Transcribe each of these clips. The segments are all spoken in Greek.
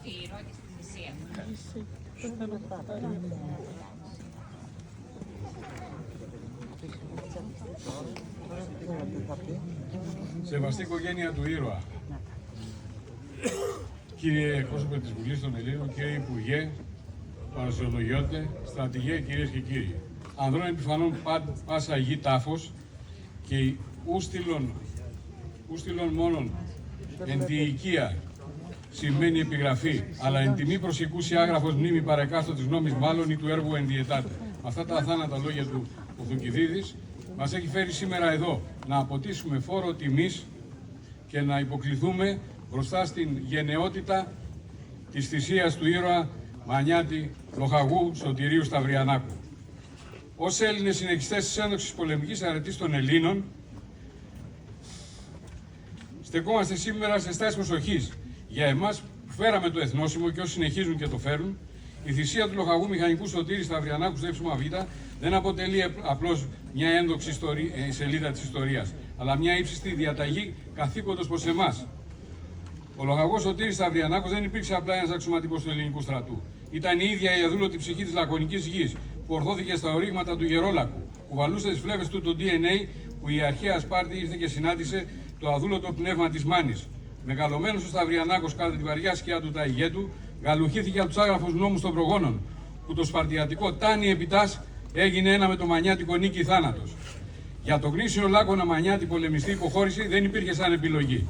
στη ήρωα και στη θυσία. Σεβαστή οικογένεια του ήρωα. Κύριε εκπρόσωπε της Βουλής των Ελλήνων, κύριε Υπουργέ, παρασιολογιώτε, στρατηγέ, κυρίες και κύριοι. Ανδρών επιφανών πάσα γη τάφος και ούστιλον μόνον εν τη οικία σημαίνει επιγραφή, αλλά εν τιμή προσηκούσει άγραφος μνήμη παρεκάστοτης νόμης μάλλον ή του έργου ενδιαιτάται. Αυτά τα αθάνατα λόγια του ο Θουκυδίδης μας έχει φέρει σήμερα εδώ να αποτίσουμε φόρο τιμής και να υποκληθούμε μπροστά στην γενναιότητα της θυσίας του ήρωα Μανιάτη Λοχαγού Σωτηρίου Σταυριανάκου. Ως Έλληνες συνεχιστές της ένδοξης πολεμικής αρετής των Ελλήνων, στεκόμαστε σήμερα σε στάση προσοχής. Για εμάς που φέραμε το εθνόσημο και όσοι συνεχίζουν και το φέρουν, η θυσία του Λοχαγού Μηχανικού Σωτήρη Σταυριανάκου ΔΕΒ δεν αποτελεί απλώς μια ένδοξη σελίδα της ιστορίας, αλλά μια ύψιστη διαταγή καθήκοντος προς εμάς. Ο Λοχαγός Σωτήρης Σταυριανάκος δεν υπήρξε απλά ένας αξιωματικός του ελληνικού στρατού. Ήταν η ίδια η αδούλωτη ψυχή της λακωνικής γης που ορθώθηκε στα ορίγματα του Γερόλακου, που βαλούσε τις φλέβες του το DNA που η αρχαία Σπάρτη ήρθε και συνάντησε το αδούλωτο πνεύμα της Μάνης. Μεγαλωμένος ο Σταυριανάκος κατά τη βαριά σκιά του Ταϊγέτου, γαλουχήθηκε από τους άγραφους νόμους των προγόνων, που το σπαρτιατικό τάνι επιτάς έγινε ένα με το Μανιάτικο νίκη θάνατος. Για τον γνήσιο Λάκωνα Μανιάτη πολεμιστή υποχώρηση δεν υπήρχε σαν επιλογή.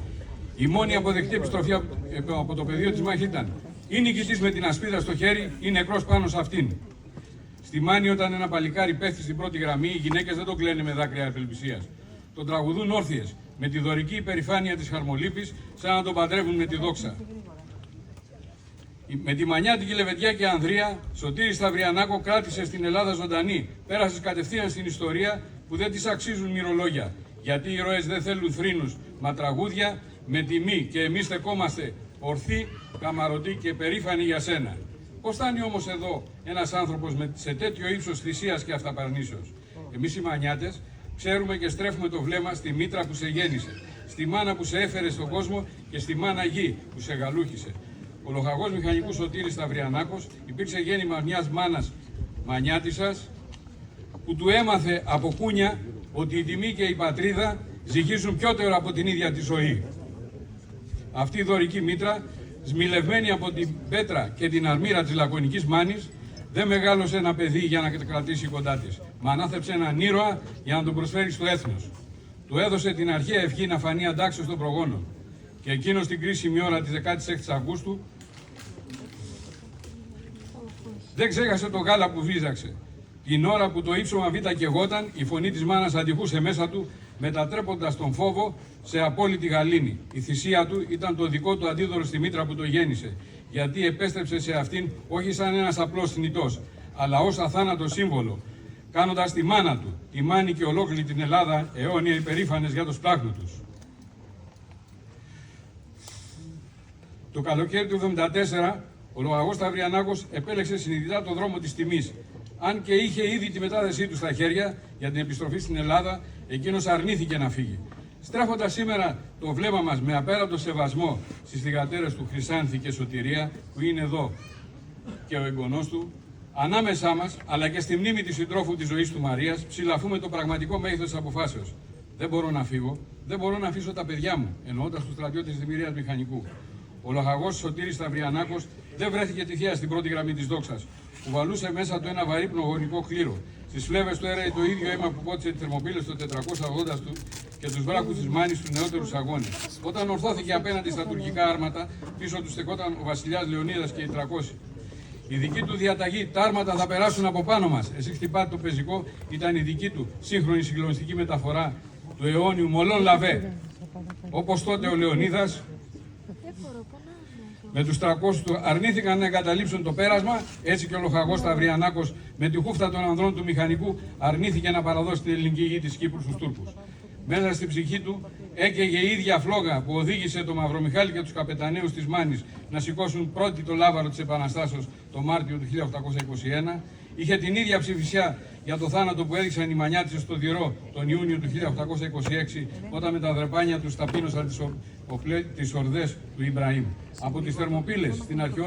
Η μόνη αποδεκτή επιστροφή από το πεδίο της μάχης ήταν ή νικητής με την ασπίδα στο χέρι ή νεκρός πάνω σε αυτήν. Στη Μάνη, όταν ένα παλικάρι πέφτει στην πρώτη γραμμή, οι γυναίκες δεν το κλαίνε με δάκρυα απελπισίας. Τον τραγουδούν όρθιες, με τη δωρική υπερηφάνεια της Χαρμολύπης, σαν να τον παντρεύουν με τη δόξα. Με τη Μανιάτικη Λεβεντιά και Ανδρεία, Σωτήρης Σταυριανάκο κράτησε στην Ελλάδα ζωντανή. Πέρασε κατευθείαν στην ιστορία που δεν της αξίζουν μυρολόγια. Γιατί οι ήρωες δεν θέλουν θρήνους, μα τραγούδια με τιμή και εμείς στεκόμαστε ορθοί, καμαρωτοί και περήφανοι για σένα. Πώς φτάνει όμως εδώ ένας άνθρωπος σε τέτοιο ύψος θυσίας και αυταπαρνήσεως? Εμείς οι Μανιάτες ξέρουμε και στρέφουμε το βλέμμα στη μήτρα που σε γέννησε, στη μάνα που σε έφερε στον κόσμο και στη μάνα γη που σε γαλούχησε. Ο Λοχαγός Μηχανικού Σωτήρης Σταυριανάκος υπήρξε γέννημα μιας μάνας Μανιάτισσας που του έμαθε από κούνια ότι η τιμή και η πατρίδα ζυγίζουν πιότερο από την ίδια τη ζωή. Αυτή η δωρική μήτρα, σμιλευμένη από την πέτρα και την αρμύρα της λακωνικής Μάνης, δεν μεγάλωσε ένα παιδί για να κρατήσει κοντά της, μα ανάθεψε έναν ήρωα για να τον προσφέρει στο έθνος. Του έδωσε την αρχαία ευχή να φανεί αντάξιος των προγόνων. Και εκείνος την κρίσιμη ώρα της 16ης Αυγούστου δεν ξέχασε το γάλα που βίζαξε. Την ώρα που το ύψωμα β' καιγόταν, η φωνή της μάνας αντιχούσε μέσα του, μετατρέποντας τον φόβο σε απόλυτη γαλήνη. Η θυσία του ήταν το δικό του αντίδωρο στη μήτρα που το γέννησε, γιατί επέστρεψε σε αυτήν όχι σαν ένας απλός θνητός, αλλά ως αθάνατο σύμβολο, κάνοντας τη μάνα του, τη Μάνη και ολόκληρη την Ελλάδα αιώνια υπερήφανες για το σπλάχνο τους. Το καλοκαίρι του 1974, ο Λοχαγός Σταυριανάκος επέλεξε συνειδητά τον δρόμο της τιμής. Αν και είχε ήδη τη μετάθεσή του στα χέρια για την επιστροφή στην Ελλάδα, εκείνος αρνήθηκε να φύγει. Στρέφοντας σήμερα το βλέμμα μας με απέραντο σεβασμό στις θυγατέρες του Χρυσάνθη και Σωτηρία, που είναι εδώ και ο εγγονός του, ανάμεσά μας, αλλά και στη μνήμη της συντρόφου της ζωής του Μαρίας, ψηλαφούμε το πραγματικό μέγεθος της αποφάσεως. Δεν μπορώ να φύγω, δεν μπορώ να αφήσω τα παιδιά μου, εννοώντας τους στρατιώτες της Δημιουργίας Μηχανικού. Ο Λοχαγός Σωτήρης Σταυριανάκος δεν βρέθηκε τυχαία στην πρώτη γραμμή της δόξας, που βαλούσε μέσα του ένα βαρύ πνογονικό κλήρο. Στις φλέβες του έρεε το ίδιο αίμα που πότισε τις θερμοπύλες το 480 του και τους βράχους της Μάνης στους νεότερους αγώνες. Όταν ορθώθηκε απέναντι στα τουρκικά άρματα, πίσω του στεκόταν ο βασιλιάς Λεωνίδας και οι 300. Η δική του διαταγή, τα άρματα θα περάσουν από πάνω μας. Εσύ χτυπάτε το πεζικό, ήταν η δική του σύγχρονη συγκλονιστική μεταφορά του αιώνιου Μολόν Λαβέ. Όπως τότε ο Λεωνίδας με τους 300 του αρνήθηκαν να εγκαταλείψουν το πέρασμα, έτσι και ο Λοχαγός Σταυριανάκος με τη χούφτα των ανδρών του μηχανικού αρνήθηκε να παραδώσει την ελληνική γη της Κύπρου στους Τούρκους. Μέσα στην ψυχή του έκαιγε η ίδια φλόγα που οδήγησε τον Μαυρομιχάλη και τους καπεταναίους της Μάνης να σηκώσουν πρώτη το λάβαρο της Επαναστάσεως το Μάρτιο του 1821. Είχε την ίδια ψηφισιά για το θάνατο που έδειξαν οι Μανιάτισσες στο Δυρό τον Ιούνιο του 1826, όταν με τα δρεπάνια τους ταπείνωσαν τις ορδές του Ιμπραήμ. Από τις Θερμοπύλες στην αρχαιότητα